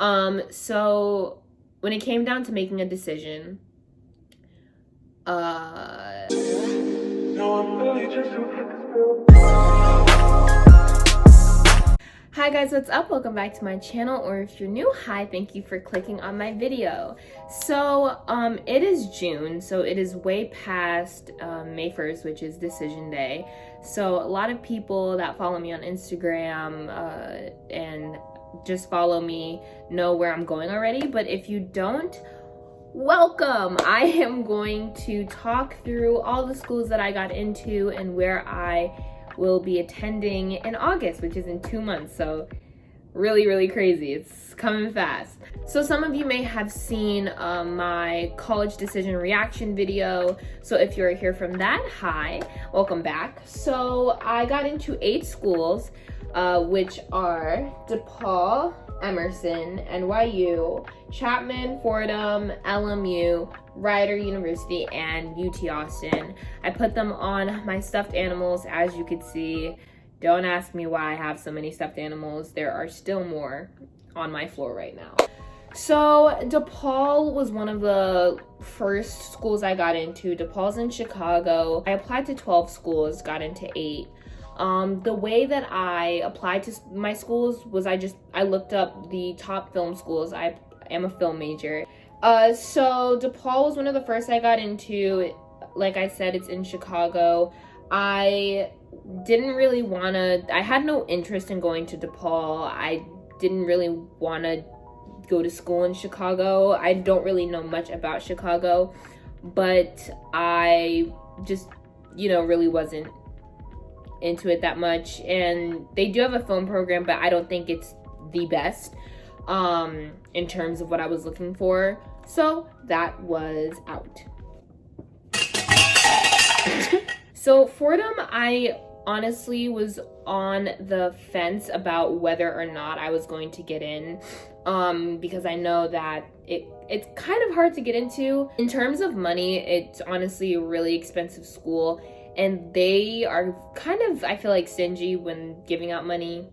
So when it came down to making a decision, Hi guys, what's up? Welcome back to my channel, or if you're new, hi, thank you for clicking on my video. So it is June, so it is way past May 1st, which is decision day. So a lot of people that follow me on Instagram and just follow me know where I'm going already, but if you don't, welcome. I am going to talk through all the schools that I got into and where I will be attending in August, which is in 2 months. So really crazy. It's coming fast. So some of you may have seen my college decision reaction video. So if you're here from that, hi, welcome back. So I got into 8 schools, which are Depaul, Emerson, NYU, Chapman, Fordham, LMU, Ryder University, and UT Austin. I put them on my stuffed animals, as you could see. Don't ask me why I have so many stuffed animals. There are still more on my floor right now. So Depaul was one of the first schools I got into. Depaul's in Chicago. I applied to 12 schools, got into 8. The way that I applied to my schools was I looked up the top film schools. I am a film major. So Depaul was one of the first I got into. Like I said, it's in Chicago. I didn't really I had no interest in going to Depaul. I didn't really want to go to school in Chicago. I don't really know much about Chicago, but I just, really wasn't into it that much. And they do have a film program, but I don't think it's the best in terms of what I was looking for. So that was out. So Fordham, I honestly was on the fence about whether or not I was going to get in, because I know that it's kind of hard to get into. In terms of money, it's honestly a really expensive school, and they are kind of, I feel like, stingy when giving out money.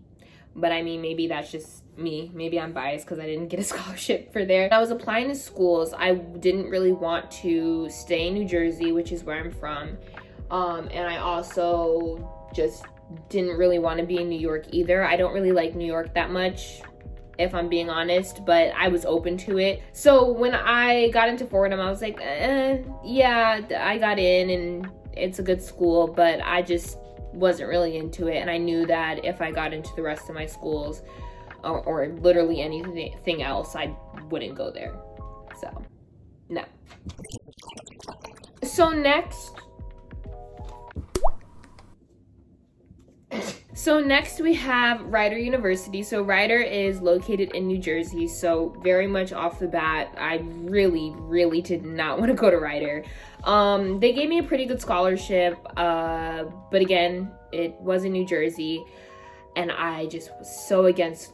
But I mean, maybe that's just me. Maybe I'm biased because I didn't get a scholarship for there. When I was applying to schools, I didn't really want to stay in New Jersey, which is where I'm from. And I also just didn't really want to be in New York either. I don't really like New York that much, if I'm being honest, but I was open to it. So when I got into Fordham, I was like, yeah, I got in and it's a good school, but I just wasn't really into it. And I knew that if I got into the rest of my schools or literally anything else, I wouldn't go there. So, no. So next we have Ryder University. So Ryder is located in New Jersey. So very much off the bat, I really did not want to go to Ryder. They gave me a pretty good scholarship, but again, it was in New Jersey, and I just was so against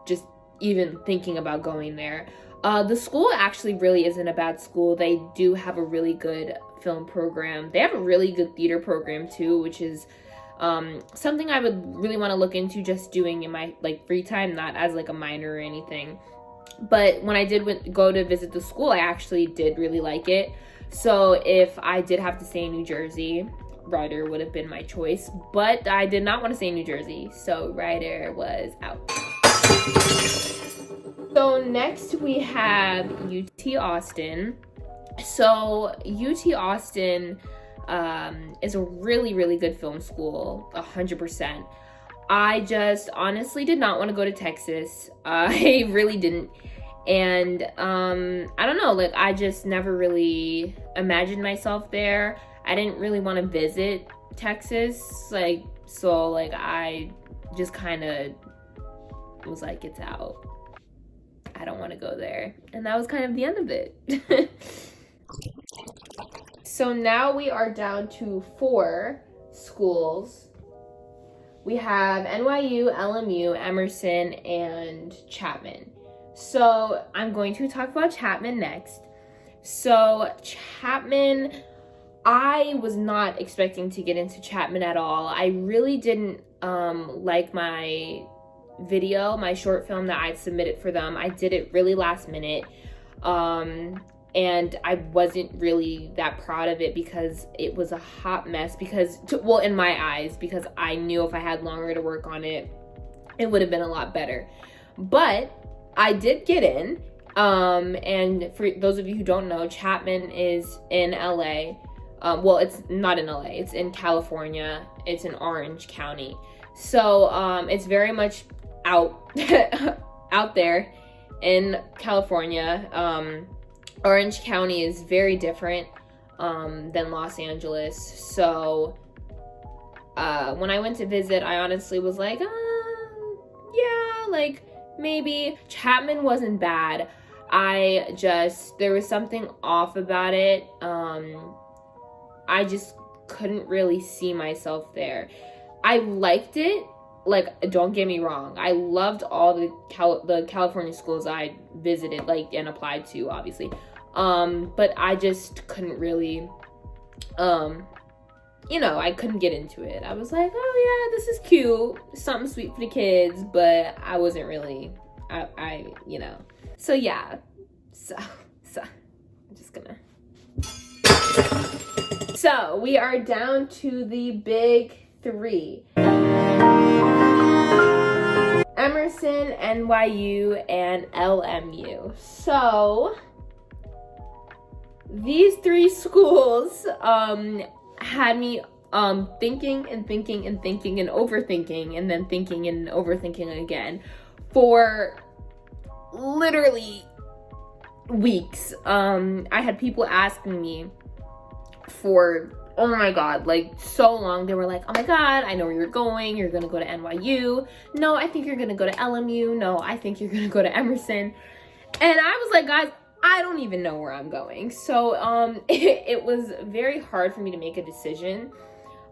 just even thinking about going there. The school actually really isn't a bad school. They do have a really good film program. They have a really good theater program too, which is something I would really want to look into just doing in my free time, not as a minor or anything. But when I did go to visit the school, I actually did really like it. So if I did have to stay in New Jersey, Ryder would have been my choice, but I did not want to stay in New Jersey, so Ryder was out. So next we have UT Austin. So UT Austin is a really good film school, 100%. I just honestly did not want to go to Texas. I really didn't. And I don't know, I just never really imagined myself there. I didn't really want to visit Texas, so I just kind of was like, it's out. I don't want to go there. And that was kind of the end of it. So now we are down to 4 schools. We have NYU, LMU, Emerson, and Chapman. So I'm going to talk about Chapman next. So Chapman, I was not expecting to get into Chapman at all. I really didn't like my video, my short film that I submitted for them, I did it really last minute. And I wasn't really that proud of it because it was a hot mess well, in my eyes, because I knew if I had longer to work on it, it would have been a lot better. But I did get in. And for those of you who don't know, Chapman is in LA. Well, it's not in LA, it's in California. It's in Orange County. So, it's very much out, out there in California. Orange County is very different, than Los Angeles. So, when I went to visit, I honestly was like, yeah, like, maybe. Chapman wasn't bad. There was something off about it. I just couldn't really see myself there. I liked it. Like, don't get me wrong. I loved all the California schools I visited, like, and applied to, obviously. But I just couldn't really, I couldn't get into it. I was like, oh yeah, this is cute. Something sweet for the kids, but I wasn't really, So yeah, so I'm just gonna. So we are down to the big three. Emerson, NYU, and LMU. So these three schools had me thinking and thinking and thinking and overthinking and then thinking and overthinking again for literally weeks. I had people asking me for, oh my god, like, so long. They were like, oh my god, I know where you're going. You're gonna go to NYU. No, I think you're gonna go to LMU. No, I think you're gonna go to Emerson. And I was like, guys, I don't even know where I'm going. So it was very hard for me to make a decision.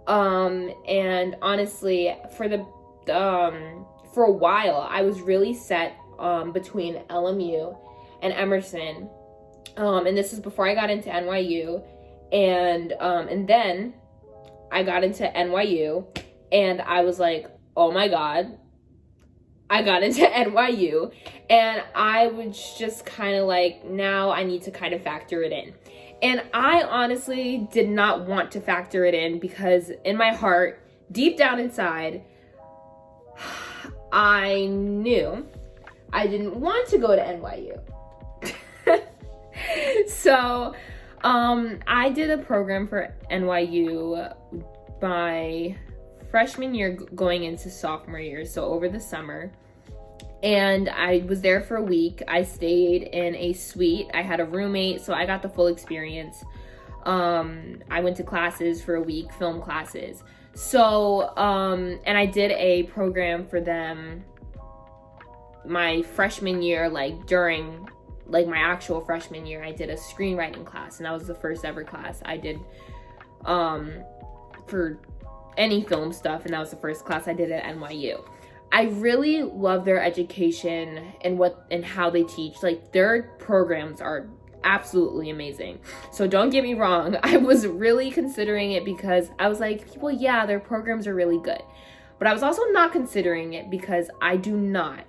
And honestly, for a while, I was really set between LMU and Emerson. And this is before I got into NYU. And then I got into NYU and I was like, oh my god, I got into NYU. And I was just kind of like, now I need to kind of factor it in. And I honestly did not want to factor it in because in my heart, deep down inside, I knew I didn't want to go to NYU. So I did a program for NYU my freshman year going into sophomore year, so over the summer. And I was there for a week. I stayed in a suite. I had a roommate, so I got the full experience. I went to classes for a week, film classes. So, and I did a program for them my freshman year, like during like my actual freshman year. I did a screenwriting class, and that was the first ever class I did for any film stuff, and that was the first class I did at NYU. I really love their education and how they teach. Like, their programs are absolutely amazing. So don't get me wrong, I was really considering it because I was like, well, yeah, their programs are really good. But I was also not considering it because I do not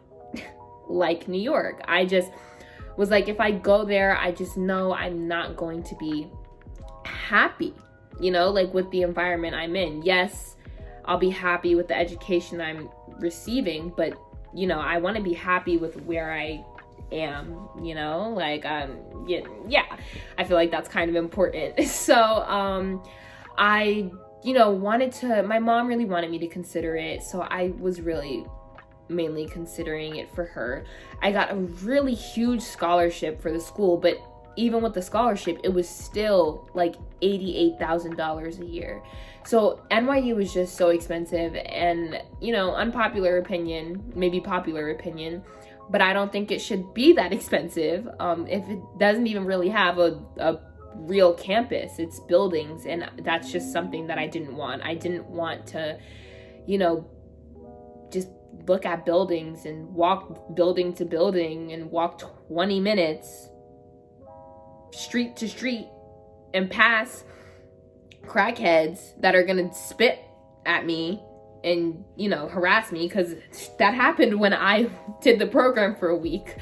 like New York. I just was like, if I go there, I just know I'm not going to be happy, like with the environment I'm in. Yes, I'll be happy with the education I'm receiving, but I want to be happy with where I am, like yeah, I feel like that's kind of important. So I my mom really wanted me to consider it, so I was really mainly considering it for her. I got a really huge scholarship for the school, but even with the scholarship, it was still like $88,000 a year. So NYU was just so expensive, and unpopular opinion, maybe popular opinion, but I don't think it should be that expensive. If it doesn't even really have a real campus, it's buildings, and that's just something that I didn't want. I didn't want to, just look at buildings and walk building to building and walk 20 minutes street to street and pass crackheads that are gonna spit at me and you know, harass me, because that happened when I did the program for a week.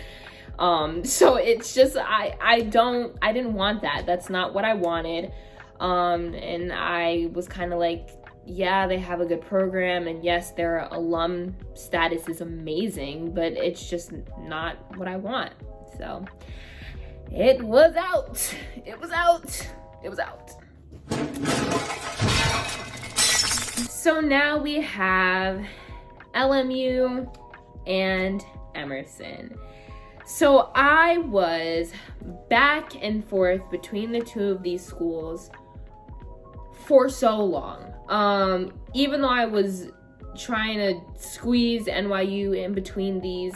So it's just, I didn't want that. That's not what I wanted. And I was kind of like, yeah, they have a good program, and yes, their alum status is amazing, but it's just not what I want. So it was out. So now we have LMU and Emerson. So I was back and forth between the two of these schools for so long. Even though I was trying to squeeze NYU in between these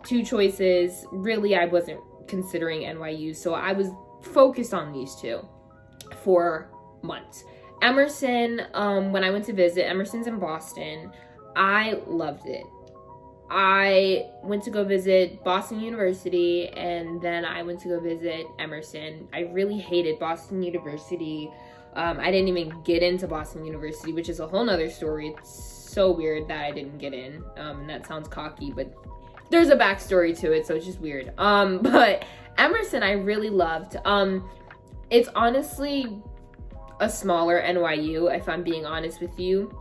two choices, really I wasn't considering NYU. So I was focused on these two for months. Emerson, when I went to visit, Emerson's in Boston, I loved it. I went to go visit Boston University, and then I went to go visit Emerson. I really hated Boston University. I didn't even get into Boston University, which is a whole nother story. It's so weird that I didn't get in, and that sounds cocky, but there's a backstory to it, so it's just weird. But Emerson, I really loved. It's honestly a smaller NYU, if I'm being honest with you,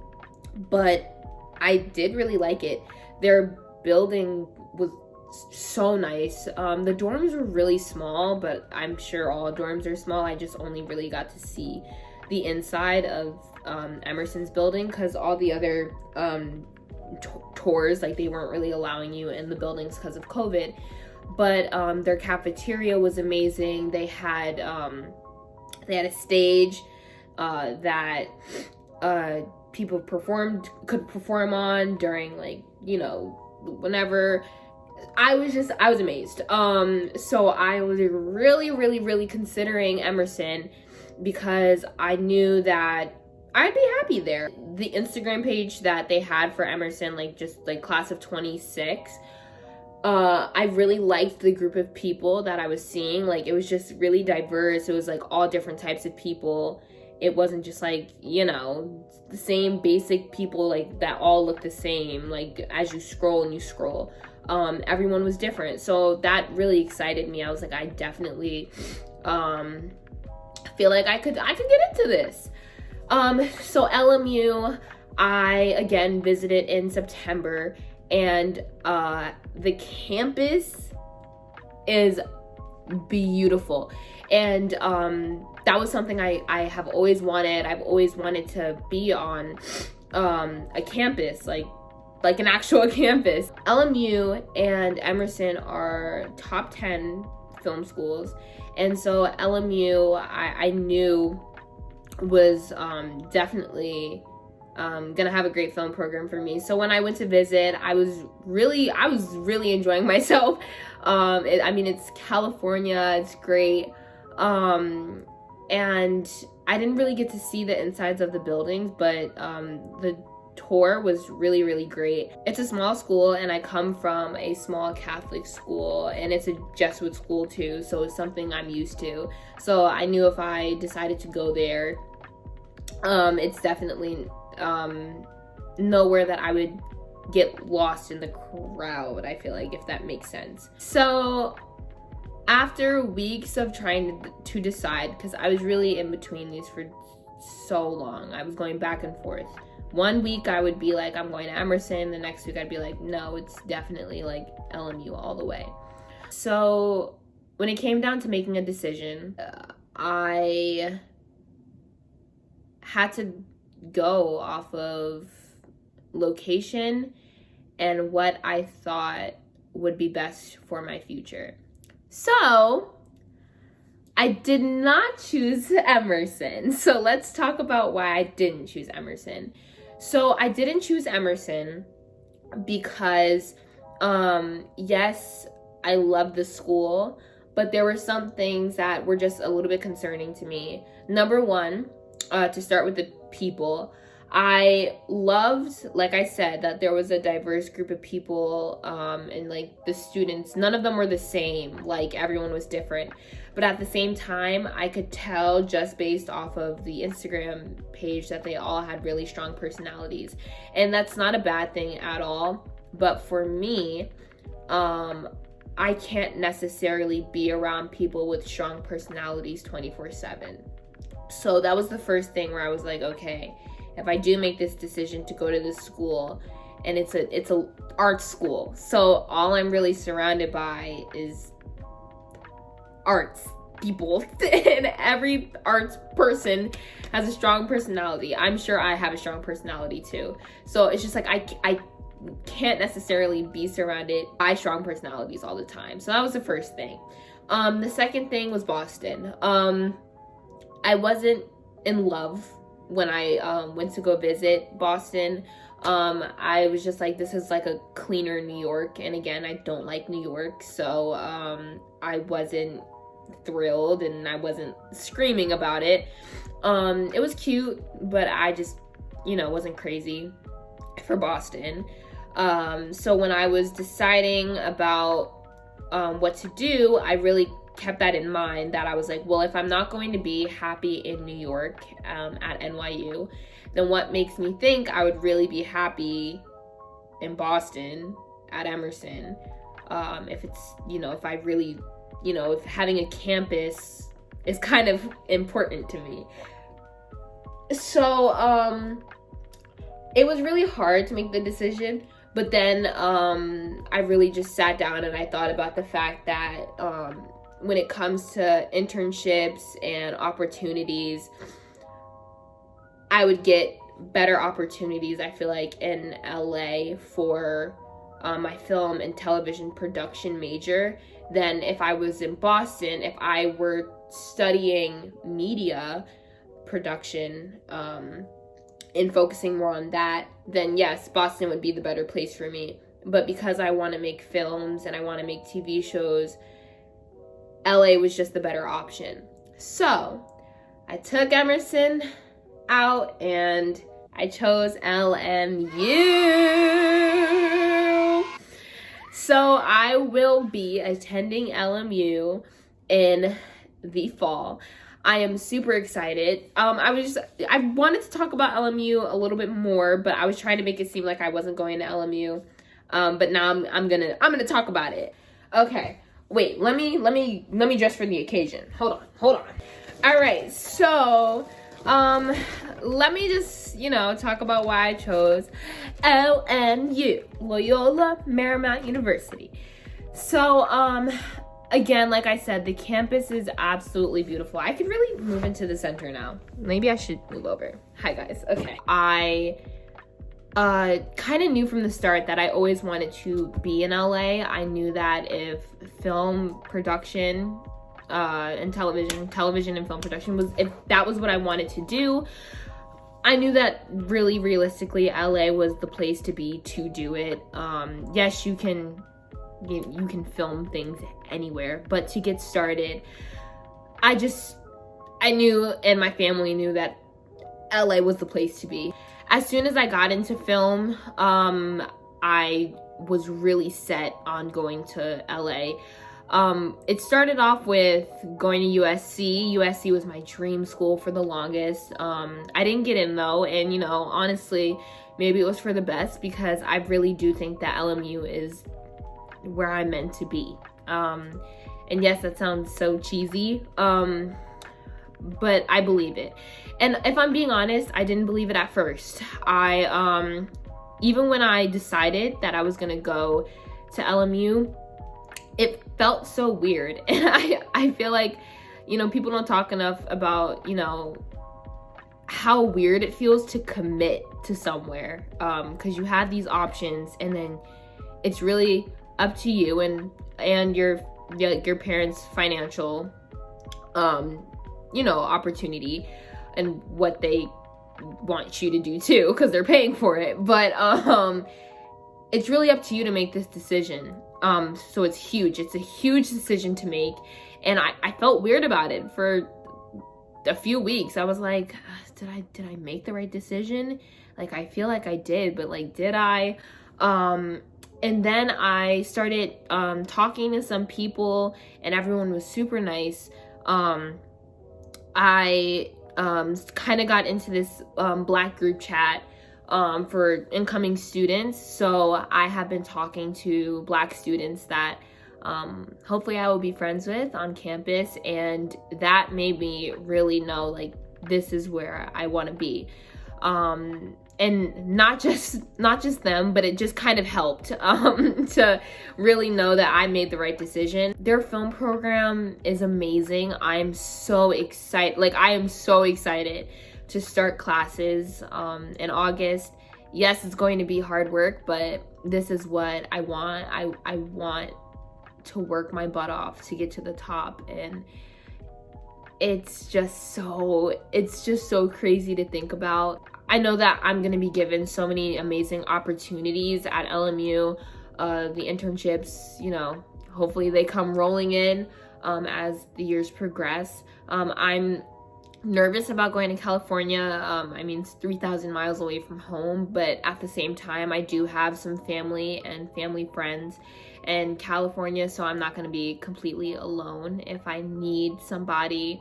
but I did really like it. Their building was so nice. The dorms were really small, but I'm sure all dorms are small. I just only really got to see the inside of Emerson's building, because all the other tours, like, they weren't really allowing you in the buildings because of COVID. But their cafeteria was amazing. They had a stage that people could perform on during, like, you know, whenever. I was amazed. So I was really considering Emerson, because I knew that I'd be happy there. The Instagram page that they had for Emerson, like, just like class of 26, I really liked the group of people that I was seeing. Like, it was just really diverse. It was like all different types of people. It wasn't just like, you know, the same basic people, like, that all look the same, like, as you scroll. Everyone was different, so that really excited me. I was like, I definitely feel like I could get into this. So LMU, I again visited in September, and the campus is beautiful, and that was something I have always wanted. I've always wanted to be on a campus, like an actual campus. LMU and Emerson are top 10 film schools, and so LMU I knew was definitely gonna have a great film program for me. So when I went to visit, I was really enjoying myself. It's California, it's great, and I didn't really get to see the insides of the buildings, but the tour was really great. It's a small school, and I come from a small Catholic school, and it's a Jesuit school too, so it's something I'm used to. So I knew if I decided to go there, it's definitely nowhere that I would get lost in the crowd, I feel like, if that makes sense. So after weeks of trying to decide, because I was really in between these for so long, I was going back and forth. One week I would be like, I'm going to Emerson. The next week I'd be like, no, it's definitely like LMU all the way. So when it came down to making a decision, I had to go off of location and what I thought would be best for my future. So I did not choose Emerson. So let's talk about why I didn't choose Emerson. So I didn't choose Emerson because, yes, I love the school, but there were some things that were just a little bit concerning to me. Number one, to start with the people, I loved, like I said, that there was a diverse group of people, and like the students, none of them were the same, like everyone was different. But at the same time, I could tell just based off of the Instagram page that they all had really strong personalities. And that's not a bad thing at all. But for me, I can't necessarily be around people with strong personalities 24/7. So that was the first thing where I was like, okay, if I do make this decision to go to this school, and it's a art school, so all I'm really surrounded by is arts people, and every arts person has a strong personality. I'm sure I have a strong personality too. So it's just like I can't necessarily be surrounded by strong personalities all the time. So that was the first thing. The second thing was Boston. I wasn't in love when I went to go visit Boston. I was just like, this is like a cleaner New York, and again, I don't like New York, so I wasn't thrilled and I wasn't screaming about it. It was cute, but I just, wasn't crazy for Boston. So when I was deciding about what to do, I really kept that in mind, that I was like, well, if I'm not going to be happy in New York at NYU, then what makes me think I would really be happy in Boston at Emerson? If it's, if I really, if having a campus is kind of important to me. So it was really hard to make the decision, but then I really just sat down and I thought about the fact that when it comes to internships and opportunities, I would get better opportunities, I feel like, in LA for my film and television production major than if I was in Boston. If I were studying media production and focusing more on that, then yes, Boston would be the better place for me. But because I want to make films and I want to make TV shows, LA was just the better option. So I took Emerson out and I chose LMU. So I will be attending LMU in the fall. I am super excited. I wanted to talk about LMU a little bit more, but I was trying to make it seem like I wasn't going to LMU. But now I'm gonna talk about it. Okay. Wait, let me dress for the occasion. Hold on. All right, so let me just, talk about why I chose LMU, Loyola Marymount University. So, again, like I said, the campus is absolutely beautiful. I could really move into the center now. Maybe I should move over. Hi, guys. Okay. I kind of knew from the start that I always wanted to be in LA. I knew that if film production and television and film production if that was what I wanted to do, I knew that really realistically LA was the place to be to do it. Yes, you can film things anywhere, but to get started, I knew, and my family knew, that LA was the place to be. As soon as I got into film, I was really set on going to LA. It started off with going to USC. USC was my dream school for the longest. I didn't get in though, and honestly, maybe it was for the best, because I really do think that LMU is where I'm meant to be. And yes, that sounds so cheesy, but I believe it. And if I'm being honest, I didn't believe it at first. Even when I decided that I was gonna go to LMU, it felt so weird. And I feel like, people don't talk enough about, how weird it feels to commit to somewhere. Because you have these options, and then it's really up to you and your parents' financial, opportunity, and what they want you to do too, because they're paying for it. But it's really up to you to make this decision. So it's huge. It's a huge decision to make, and I felt weird about it for a few weeks. I was like, did I make the right decision? Like, I feel like I did, but like, did I? And then I started talking to some people, and everyone was super nice. I kind of got into this Black group chat for incoming students. So I have been talking to Black students that hopefully I will be friends with on campus, and that made me really know, like, this is where I want to be. And not just them, but it just kind of helped to really know that I made the right decision. Their film program is amazing. I'm so excited. Like, I am so excited to start classes in August. Yes, it's going to be hard work, but this is what I want. I want to work my butt off to get to the top, and it's just so crazy to think about. I know that I'm gonna be given so many amazing opportunities at LMU. The internships, you know, hopefully they come rolling in as the years progress. I'm nervous about going to California. I mean, it's 3,000 miles away from home, but at the same time, I do have some family and family friends in California, so I'm not gonna be completely alone. If I need somebody,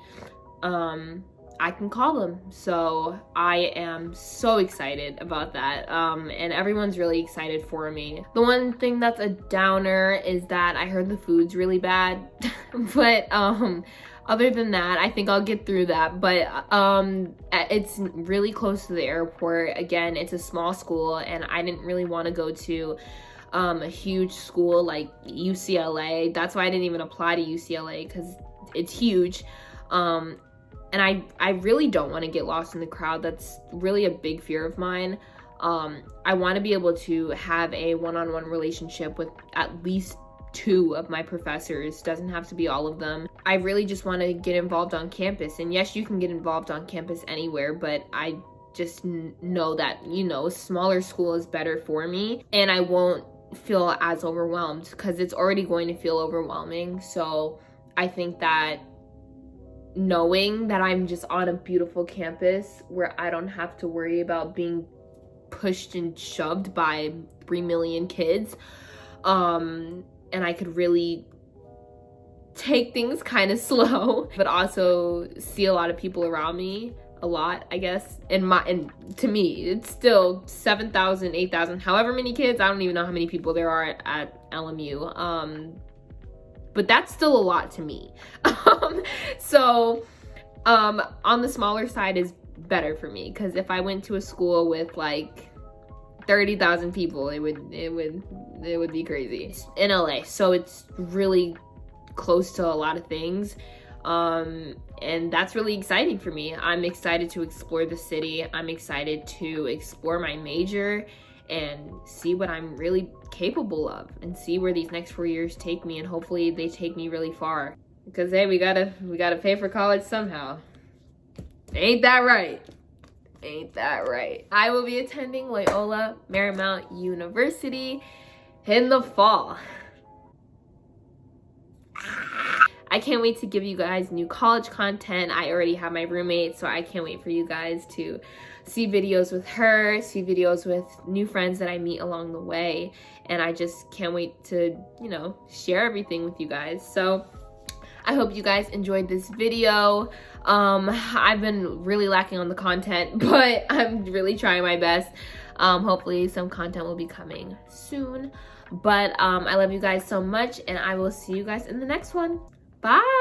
I can call them. So I am so excited about that, and everyone's really excited for me. The one thing that's a downer is that I heard the food's really bad, but other than that, I think I'll get through that. But it's really close to the airport. Again, it's a small school, and I didn't really want to go to a huge school like UCLA. That's why I didn't even apply to UCLA, because it's huge. And I really don't want to get lost in the crowd. That's really a big fear of mine. I want to be able to have a one-on-one relationship with at least 2 of my professors. Doesn't have to be all of them. I really just want to get involved on campus. And yes, you can get involved on campus anywhere, but I just know that, you know, a smaller school is better for me, and I won't feel as overwhelmed, because it's already going to feel overwhelming. So I think that knowing that I'm just on a beautiful campus where I don't have to worry about being pushed and shoved by 3 million kids, and I could really take things kind of slow, but also see a lot of people around me a lot, I guess. And to me, it's still 7,000, 8,000, however many kids. I don't even know how many people there are at LMU. But that's still a lot to me. So on the smaller side is better for me, because if I went to a school with like 30,000 people, it would be crazy. It's in LA, so it's really close to a lot of things, and that's really exciting for me. I'm excited to explore the city. I'm excited to explore my major and see what I'm really capable of, and see where these next 4 years take me, and hopefully they take me really far. Because hey, we gotta pay for college somehow. Ain't that right? Ain't that right? I will be attending Loyola Marymount University in the fall. I can't wait to give you guys new college content. I already have my roommate, so I can't wait for you guys to see videos with her, see videos with new friends that I meet along the way. And I just can't wait to, you know, share everything with you guys. So I hope you guys enjoyed this video. I've been really lacking on the content, but I'm really trying my best. Hopefully some content will be coming soon. But I love you guys so much, and I will see you guys in the next one. Bye!